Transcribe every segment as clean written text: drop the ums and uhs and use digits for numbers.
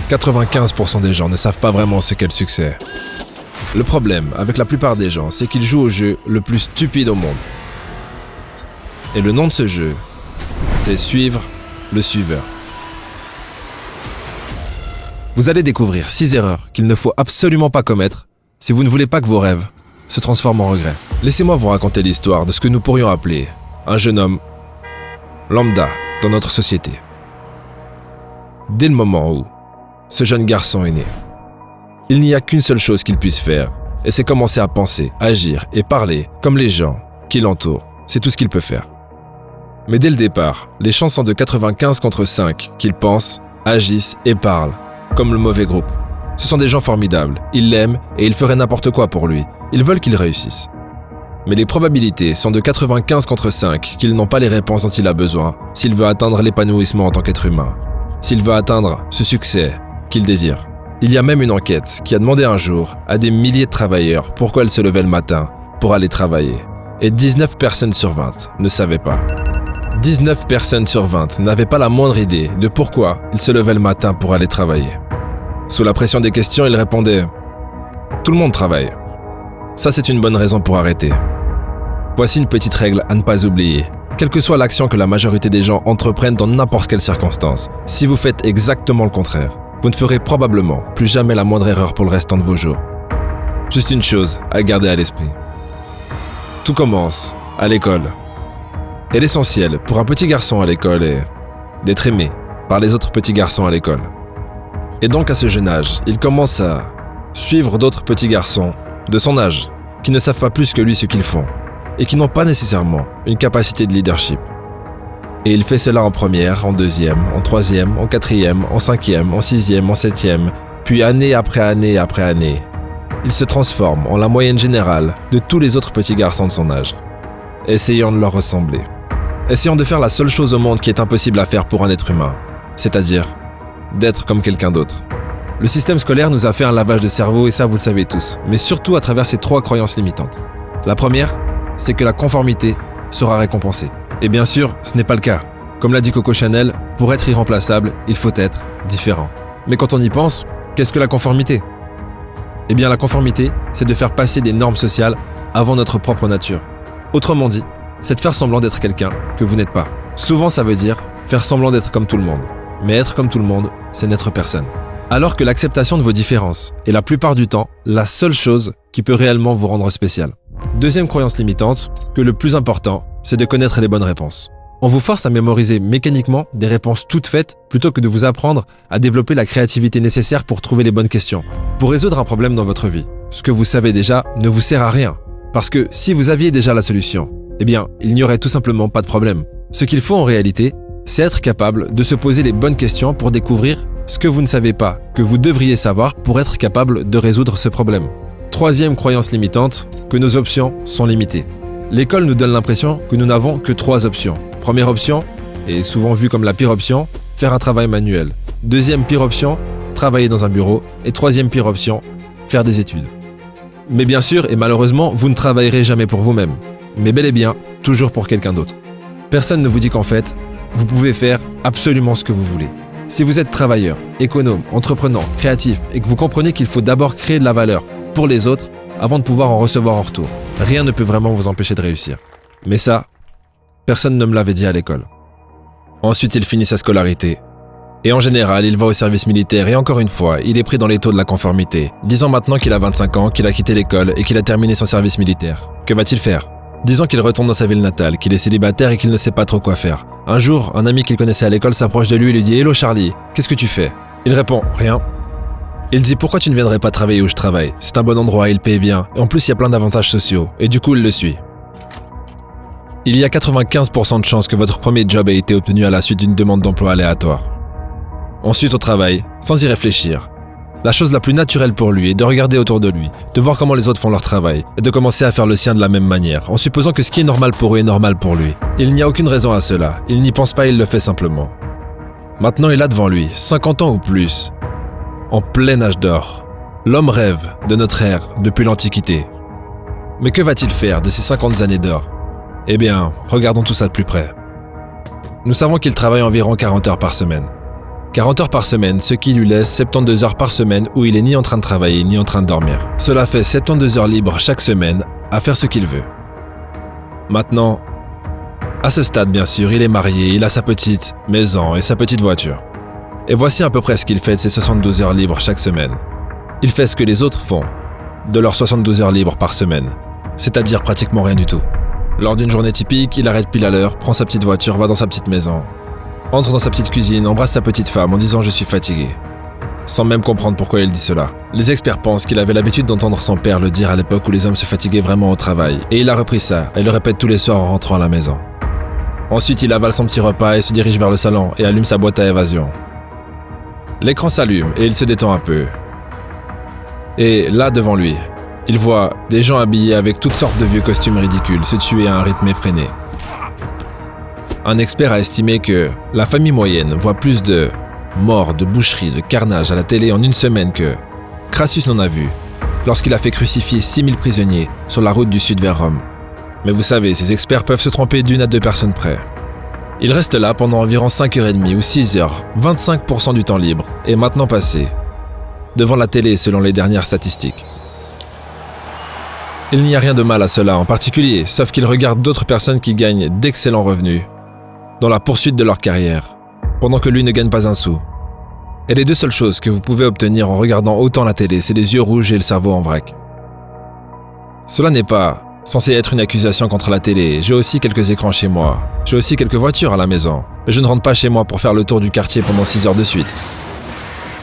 95% des gens ne savent pas vraiment ce qu'est le succès. Le problème avec la plupart des gens, c'est qu'ils jouent au jeu le plus stupide au monde. Et le nom de ce jeu, c'est suivre le suiveur. Vous allez découvrir 6 erreurs qu'il ne faut absolument pas commettre si vous ne voulez pas que vos rêves se transforment en regrets. Laissez-moi vous raconter l'histoire de ce que nous pourrions appeler un jeune homme lambda dans notre société. Dès le moment où ce jeune garçon est né, il n'y a qu'une seule chose qu'il puisse faire, et c'est commencer à penser, agir et parler comme les gens qui l'entourent. C'est tout ce qu'il peut faire. Mais dès le départ, les chances sont de 95 contre 5 qu'ils pensent, agissent et parlent comme le mauvais groupe. Ce sont des gens formidables, ils l'aiment et ils feraient n'importe quoi pour lui. Ils veulent qu'il réussisse. Mais les probabilités sont de 95 contre 5 qu'ils n'ont pas les réponses dont il a besoin s'il veut atteindre l'épanouissement en tant qu'être humain, s'il veut atteindre ce succès qu'il désire. Il y a même une enquête qui a demandé un jour à des milliers de travailleurs pourquoi ils se levaient le matin pour aller travailler. Et 19 personnes sur 20 ne savaient pas. 19 personnes sur 20 n'avaient pas la moindre idée de pourquoi ils se levaient le matin pour aller travailler. Sous la pression des questions, ils répondaient « Tout le monde travaille. Ça, c'est une bonne raison pour arrêter. » Voici une petite règle à ne pas oublier. Quelle que soit l'action que la majorité des gens entreprennent dans n'importe quelle circonstance, si vous faites exactement le contraire, vous ne ferez probablement plus jamais la moindre erreur pour le restant de vos jours. Juste une chose à garder à l'esprit. Tout commence à l'école. Et l'essentiel pour un petit garçon à l'école est d'être aimé par les autres petits garçons à l'école. Et donc à ce jeune âge, il commence à suivre d'autres petits garçons de son âge, qui ne savent pas plus que lui ce qu'ils font, et qui n'ont pas nécessairement une capacité de leadership. Et il fait cela en première, en deuxième, en troisième, en quatrième, en cinquième, en sixième, en septième, puis année après année après année. Il se transforme en la moyenne générale de tous les autres petits garçons de son âge, essayant de leur ressembler. Essayant de faire la seule chose au monde qui est impossible à faire pour un être humain, c'est-à-dire d'être comme quelqu'un d'autre. Le système scolaire nous a fait un lavage de cerveau et ça vous le savez tous, mais surtout à travers ces 3 croyances limitantes. La première, c'est que la conformité sera récompensée. Et bien sûr, ce n'est pas le cas. Comme l'a dit Coco Chanel, pour être irremplaçable, il faut être différent. Mais quand on y pense, qu'est-ce que la conformité ? Eh bien la conformité, c'est de faire passer des normes sociales avant notre propre nature. Autrement dit, c'est de faire semblant d'être quelqu'un que vous n'êtes pas. Souvent ça veut dire faire semblant d'être comme tout le monde. Mais être comme tout le monde, c'est n'être personne. Alors que l'acceptation de vos différences est la plupart du temps la seule chose qui peut réellement vous rendre spécial. Deuxième croyance limitante, que le plus important, c'est de connaître les bonnes réponses. On vous force à mémoriser mécaniquement des réponses toutes faites plutôt que de vous apprendre à développer la créativité nécessaire pour trouver les bonnes questions, pour résoudre un problème dans votre vie. Ce que vous savez déjà ne vous sert à rien, parce que si vous aviez déjà la solution, eh bien, il n'y aurait tout simplement pas de problème. Ce qu'il faut en réalité, c'est être capable de se poser les bonnes questions pour découvrir ce que vous ne savez pas, que vous devriez savoir pour être capable de résoudre ce problème. Troisième croyance limitante, que nos options sont limitées. L'école nous donne l'impression que nous n'avons que 3 options. Première option, et souvent vue comme la pire option, faire un travail manuel. Deuxième pire option, travailler dans un bureau. Et troisième pire option, faire des études. Mais bien sûr, et malheureusement, vous ne travaillerez jamais pour vous-même, mais bel et bien, toujours pour quelqu'un d'autre. Personne ne vous dit qu'en fait, vous pouvez faire absolument ce que vous voulez. Si vous êtes travailleur, économe, entreprenant, créatif, et que vous comprenez qu'il faut d'abord créer de la valeur pour les autres avant de pouvoir en recevoir en retour, rien ne peut vraiment vous empêcher de réussir. Mais ça, personne ne me l'avait dit à l'école. Ensuite, il finit sa scolarité. Et en général, il va au service militaire et encore une fois, il est pris dans les taux de la conformité. Disons maintenant qu'il a 25 ans, qu'il a quitté l'école et qu'il a terminé son service militaire. Que va-t-il faire ? Disons qu'il retourne dans sa ville natale, qu'il est célibataire et qu'il ne sait pas trop quoi faire. Un jour, un ami qu'il connaissait à l'école s'approche de lui et lui dit « Hello Charlie, qu'est-ce que tu fais ?» Il répond « Rien ». Il dit « Pourquoi tu ne viendrais pas travailler où je travaille ? C'est un bon endroit, il paye bien, et en plus il y a plein d'avantages sociaux. » Et du coup, il le suit. Il y a 95% de chances que votre premier job ait été obtenu à la suite d'une demande d'emploi aléatoire. Ensuite au travail, sans y réfléchir. La chose la plus naturelle pour lui est de regarder autour de lui, de voir comment les autres font leur travail, et de commencer à faire le sien de la même manière, en supposant que ce qui est normal pour eux est normal pour lui. Il n'y a aucune raison à cela, il n'y pense pas, il le fait simplement. Maintenant il a devant lui, 50 ans ou plus, en plein âge d'or. L'homme rêve de notre ère depuis l'Antiquité. Mais que va-t-il faire de ces 50 années d'or ? Eh bien, regardons tout ça de plus près. Nous savons qu'il travaille environ 40 heures par semaine. 40 heures par semaine, ce qui lui laisse 72 heures par semaine où il est ni en train de travailler ni en train de dormir. Cela fait 72 heures libres chaque semaine à faire ce qu'il veut. Maintenant, à ce stade bien sûr, il est marié, il a sa petite maison et sa petite voiture. Et voici à peu près ce qu'il fait de ses 72 heures libres chaque semaine. Il fait ce que les autres font de leurs 72 heures libres par semaine, c'est-à-dire pratiquement rien du tout. Lors d'une journée typique, il arrête pile à l'heure, prend sa petite voiture, va dans sa petite maison, entre dans sa petite cuisine, embrasse sa petite femme en disant « je suis fatigué », sans même comprendre pourquoi il dit cela. Les experts pensent qu'il avait l'habitude d'entendre son père le dire à l'époque où les hommes se fatiguaient vraiment au travail, et il a repris ça, et le répète tous les soirs en rentrant à la maison. Ensuite, il avale son petit repas et se dirige vers le salon et allume sa boîte à évasion. L'écran s'allume et il se détend un peu. Et là, devant lui, il voit des gens habillés avec toutes sortes de vieux costumes ridicules se tuer à un rythme effréné. Un expert a estimé que la famille moyenne voit plus de morts, de boucheries, de carnage à la télé en une semaine que Crassus n'en a vu lorsqu'il a fait crucifier 6000 prisonniers sur la route du sud vers Rome. Mais vous savez, ces experts peuvent se tromper d'1 à 2 personnes près. Il reste là pendant environ 5h30 ou 6h, 25% du temps libre est maintenant passé devant la télé selon les dernières statistiques. Il n'y a rien de mal à cela en particulier, sauf qu'il regarde d'autres personnes qui gagnent d'excellents revenus dans la poursuite de leur carrière, pendant que lui ne gagne pas un sou. Et les deux seules choses que vous pouvez obtenir en regardant autant la télé, c'est les yeux rouges et le cerveau en vrac. Cela n'est pas censé être une accusation contre la télé. J'ai aussi quelques écrans chez moi. J'ai aussi quelques voitures à la maison. Mais je ne rentre pas chez moi pour faire le tour du quartier pendant 6 heures de suite.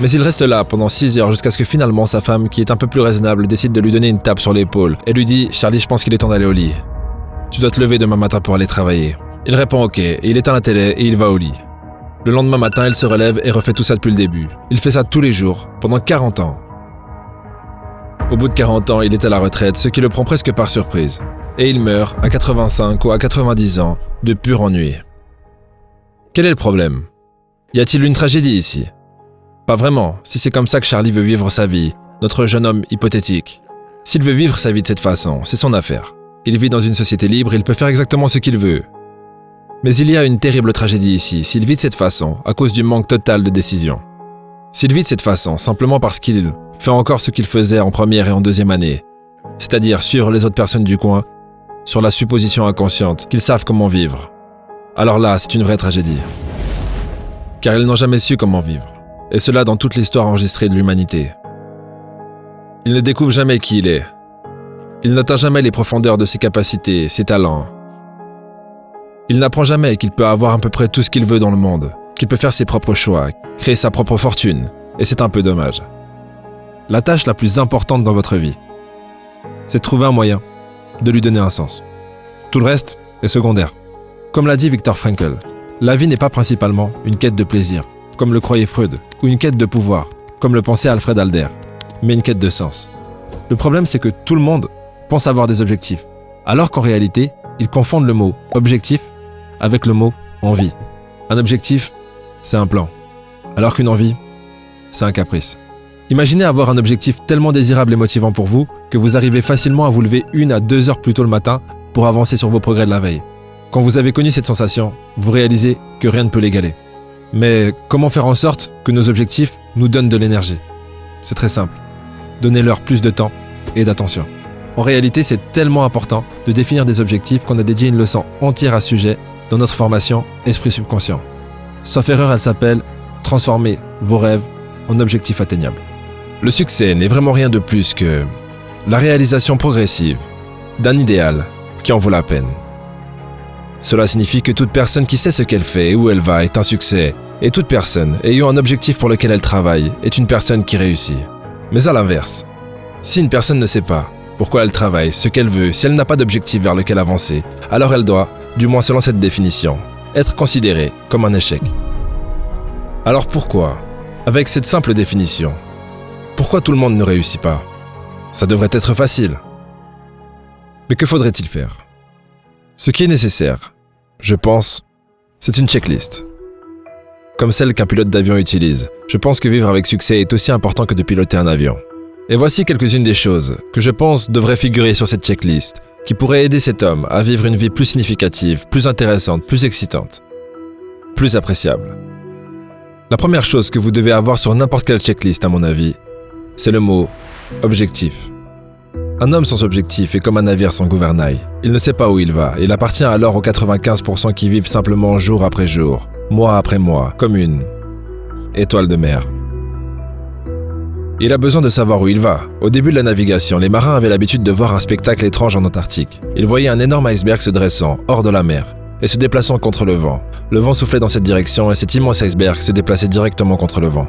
Mais il reste là pendant 6 heures jusqu'à ce que finalement sa femme, qui est un peu plus raisonnable, décide de lui donner une tape sur l'épaule et lui dit « Charlie, je pense qu'il est temps d'aller au lit. Tu dois te lever demain matin pour aller travailler. » Il répond « Ok » et il éteint la télé et il va au lit. Le lendemain matin, il se relève et refait tout ça depuis le début. Il fait ça tous les jours, pendant 40 ans. Au bout de 40 ans, il est à la retraite, ce qui le prend presque par surprise. Et il meurt à 85 ou à 90 ans de pur ennui. Quel est le problème? Y a-t-il une tragédie ici? Pas vraiment, si c'est comme ça que Charlie veut vivre sa vie, notre jeune homme hypothétique. S'il veut vivre sa vie de cette façon, c'est son affaire. Il vit dans une société libre, il peut faire exactement ce qu'il veut. Mais il y a une terrible tragédie ici, s'il vit de cette façon, à cause du manque total de décision. S'il vit de cette façon, simplement parce qu'il fait encore ce qu'il faisait en première et en deuxième année, c'est-à-dire suivre les autres personnes du coin, sur la supposition inconsciente qu'ils savent comment vivre. Alors là, c'est une vraie tragédie. Car ils n'ont jamais su comment vivre, et cela dans toute l'histoire enregistrée de l'humanité. Il ne découvre jamais qui il est. Il n'atteint jamais les profondeurs de ses capacités, ses talents. Il n'apprend jamais qu'il peut avoir à peu près tout ce qu'il veut dans le monde, qu'il peut faire ses propres choix, créer sa propre fortune, et c'est un peu dommage. La tâche la plus importante dans votre vie, c'est de trouver un moyen de lui donner un sens. Tout le reste est secondaire. Comme l'a dit Viktor Frankl, la vie n'est pas principalement une quête de plaisir, comme le croyait Freud, ou une quête de pouvoir, comme le pensait Alfred Adler, mais une quête de sens. Le problème, c'est que tout le monde pense avoir des objectifs, alors qu'en réalité, ils confondent le mot « objectif » avec le mot « envie ». Un objectif, c'est un plan, alors qu'une envie, c'est un caprice. Imaginez avoir un objectif tellement désirable et motivant pour vous que vous arrivez facilement à vous lever 1 à 2 heures plus tôt le matin pour avancer sur vos progrès de la veille. Quand vous avez connu cette sensation, vous réalisez que rien ne peut l'égaler. Mais comment faire en sorte que nos objectifs nous donnent de l'énergie? C'est très simple. Donnez-leur plus de temps et d'attention. En réalité, c'est tellement important de définir des objectifs qu'on a dédié une leçon entière à ce sujet dans notre formation Esprit Subconscient. Sauf erreur, elle s'appelle « Transformer vos rêves en objectifs atteignables ». Le succès n'est vraiment rien de plus que la réalisation progressive d'un idéal qui en vaut la peine. Cela signifie que toute personne qui sait ce qu'elle fait et où elle va est un succès, et toute personne ayant un objectif pour lequel elle travaille est une personne qui réussit. Mais à l'inverse, si une personne ne sait pas pourquoi elle travaille, ce qu'elle veut, si elle n'a pas d'objectif vers lequel avancer, alors elle doit, du moins selon cette définition, être considérée comme un échec. Alors pourquoi, avec cette simple définition, pourquoi tout le monde ne réussit pas? Ça devrait être facile. Mais que faudrait-il faire? Ce qui est nécessaire, je pense, c'est une checklist. Comme celle qu'un pilote d'avion utilise, je pense que vivre avec succès est aussi important que de piloter un avion. Et voici quelques-unes des choses que je pense devraient figurer sur cette checklist, qui pourraient aider cet homme à vivre une vie plus significative, plus intéressante, plus excitante, plus appréciable. La première chose que vous devez avoir sur n'importe quelle checklist, à mon avis, c'est le mot « objectif ». Un homme sans objectif est comme un navire sans gouvernail. Il ne sait pas où il va. Il appartient alors aux 95% qui vivent simplement jour après jour, mois après mois, comme une étoile de mer. Il a besoin de savoir où il va. Au début de la navigation, les marins avaient l'habitude de voir un spectacle étrange en Antarctique. Ils voyaient un énorme iceberg se dressant, hors de la mer, et se déplaçant contre le vent. Le vent soufflait dans cette direction et cet immense iceberg se déplaçait directement contre le vent.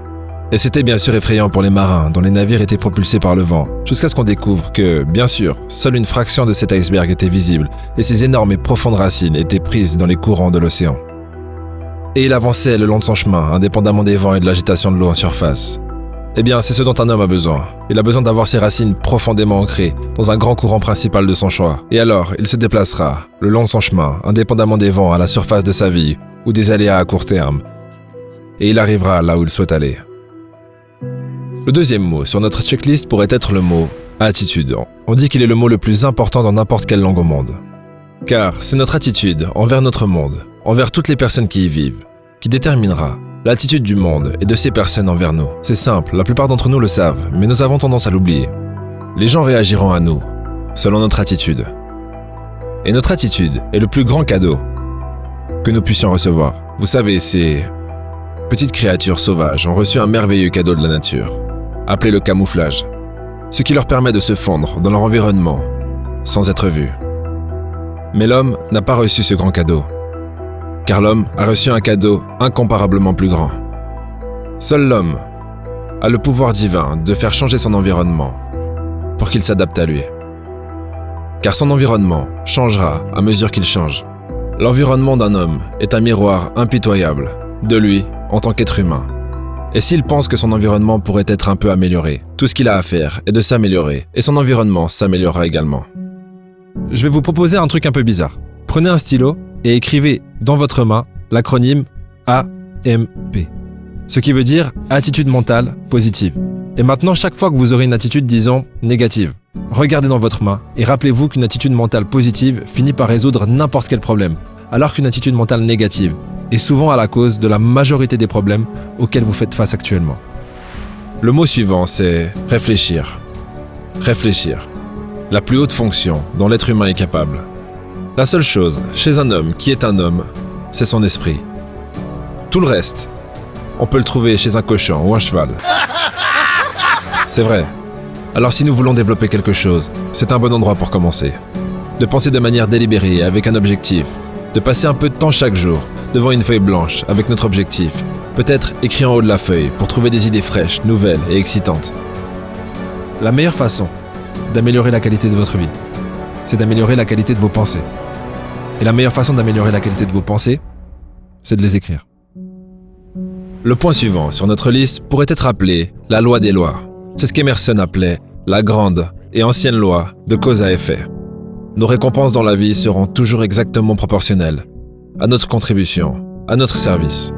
Et c'était bien sûr effrayant pour les marins, dont les navires étaient propulsés par le vent, jusqu'à ce qu'on découvre que, bien sûr, seule une fraction de cet iceberg était visible, et ses énormes et profondes racines étaient prises dans les courants de l'océan. Et il avançait le long de son chemin, indépendamment des vents et de l'agitation de l'eau en surface. Eh bien, c'est ce dont un homme a besoin. Il a besoin d'avoir ses racines profondément ancrées dans un grand courant principal de son choix. Et alors, il se déplacera, le long de son chemin, indépendamment des vents à la surface de sa vie, ou des aléas à court terme. Et il arrivera là où il souhaite aller. Le deuxième mot sur notre checklist pourrait être le mot « attitude ». On dit qu'il est le mot le plus important dans n'importe quelle langue au monde. Car c'est notre attitude envers notre monde, envers toutes les personnes qui y vivent, qui déterminera l'attitude du monde et de ces personnes envers nous. C'est simple, la plupart d'entre nous le savent, mais nous avons tendance à l'oublier. Les gens réagiront à nous, selon notre attitude. Et notre attitude est le plus grand cadeau que nous puissions recevoir. Vous savez, ces petites créatures sauvages ont reçu un merveilleux cadeau de la nature, appelé le camouflage, ce qui leur permet de se fondre dans leur environnement sans être vus. Mais l'homme n'a pas reçu ce grand cadeau, car l'homme a reçu un cadeau incomparablement plus grand. Seul l'homme a le pouvoir divin de faire changer son environnement pour qu'il s'adapte à lui. Car son environnement changera à mesure qu'il change. L'environnement d'un homme est un miroir impitoyable de lui en tant qu'être humain. Et s'il pense que son environnement pourrait être un peu amélioré, tout ce qu'il a à faire est de s'améliorer, et son environnement s'améliorera également. Je vais vous proposer un truc un peu bizarre. Prenez un stylo et écrivez dans votre main l'acronyme AMP, ce qui veut dire attitude mentale positive. Et maintenant, chaque fois que vous aurez une attitude, disons, négative, regardez dans votre main et rappelez-vous qu'une attitude mentale positive finit par résoudre n'importe quel problème, alors qu'une attitude mentale négative est souvent à la cause de la majorité des problèmes auxquels vous faites face actuellement. Le mot suivant, c'est réfléchir. Réfléchir. La plus haute fonction dont l'être humain est capable. La seule chose, chez un homme qui est un homme, c'est son esprit. Tout le reste, on peut le trouver chez un cochon ou un cheval. C'est vrai. Alors si nous voulons développer quelque chose, c'est un bon endroit pour commencer. De penser de manière délibérée, avec un objectif. De passer un peu de temps chaque jour, devant une feuille blanche, avec notre objectif. Peut-être écrit en haut de la feuille, pour trouver des idées fraîches, nouvelles et excitantes. La meilleure façon d'améliorer la qualité de votre vie, c'est d'améliorer la qualité de vos pensées. Et la meilleure façon d'améliorer la qualité de vos pensées, c'est de les écrire. Le point suivant sur notre liste pourrait être appelé la loi des lois. C'est ce qu'Emerson appelait la grande et ancienne loi de cause à effet. Nos récompenses dans la vie seront toujours exactement proportionnelles à notre contribution, à notre service.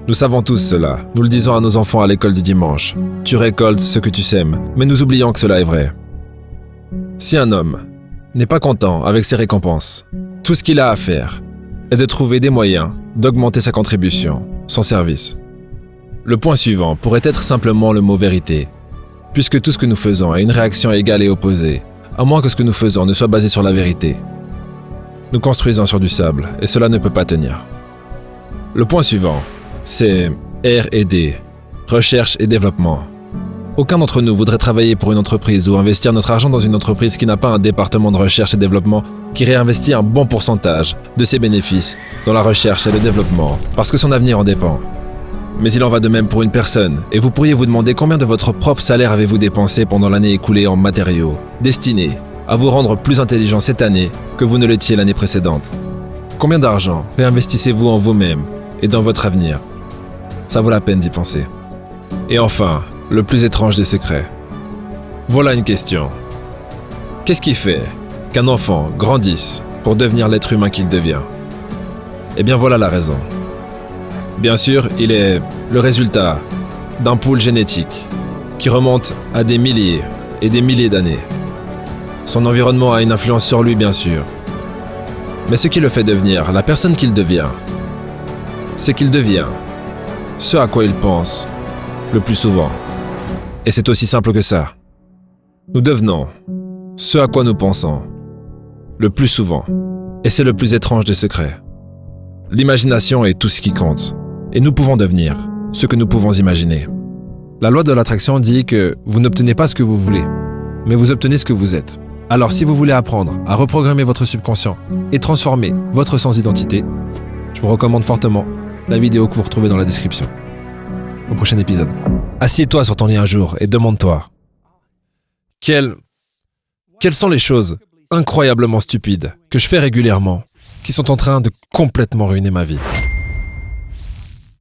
Nous savons tous cela, nous le disons à nos enfants à l'école du dimanche. Tu récoltes ce que tu sèmes, mais nous oublions que cela est vrai. Si un homme n'est pas content avec ses récompenses, tout ce qu'il a à faire est de trouver des moyens d'augmenter sa contribution, son service. Le point suivant pourrait être simplement le mot vérité, puisque tout ce que nous faisons a une réaction égale et opposée, à moins que ce que nous faisons ne soit basé sur la vérité. Nous construisons sur du sable, et cela ne peut pas tenir. Le point suivant, c'est R&D, recherche et développement. Aucun d'entre nous voudrait travailler pour une entreprise ou investir notre argent dans une entreprise qui n'a pas un département de recherche et développement qui réinvestit un bon pourcentage de ses bénéfices dans la recherche et le développement, parce que son avenir en dépend. Mais il en va de même pour une personne, et vous pourriez vous demander combien de votre propre salaire avez-vous dépensé pendant l'année écoulée en matériaux, destinés à vous rendre plus intelligent cette année que vous ne l'étiez l'année précédente. Combien d'argent réinvestissez-vous en vous-même et dans votre avenir? Ça vaut la peine d'y penser. Et enfin, le plus étrange des secrets. Voilà une question. Qu'est-ce qui fait qu'un enfant grandisse pour devenir l'être humain qu'il devient? Eh bien voilà la raison. Bien sûr, il est le résultat d'un pool génétique qui remonte à des milliers et des milliers d'années. Son environnement a une influence sur lui, bien sûr. Mais ce qui le fait devenir la personne qu'il devient, c'est qu'il devient ce à quoi ils pensent le plus souvent. Et c'est aussi simple que ça. Nous devenons ce à quoi nous pensons le plus souvent. Et c'est le plus étrange des secrets. L'imagination est tout ce qui compte. Et nous pouvons devenir ce que nous pouvons imaginer. La loi de l'attraction dit que vous n'obtenez pas ce que vous voulez, mais vous obtenez ce que vous êtes. Alors si vous voulez apprendre à reprogrammer votre subconscient et transformer votre sens d'identité, je vous recommande fortement la vidéo que vous retrouvez dans la description. Au prochain épisode. Assieds-toi sur ton lit un jour et demande-toi quelles sont les choses incroyablement stupides que je fais régulièrement qui sont en train de complètement ruiner ma vie.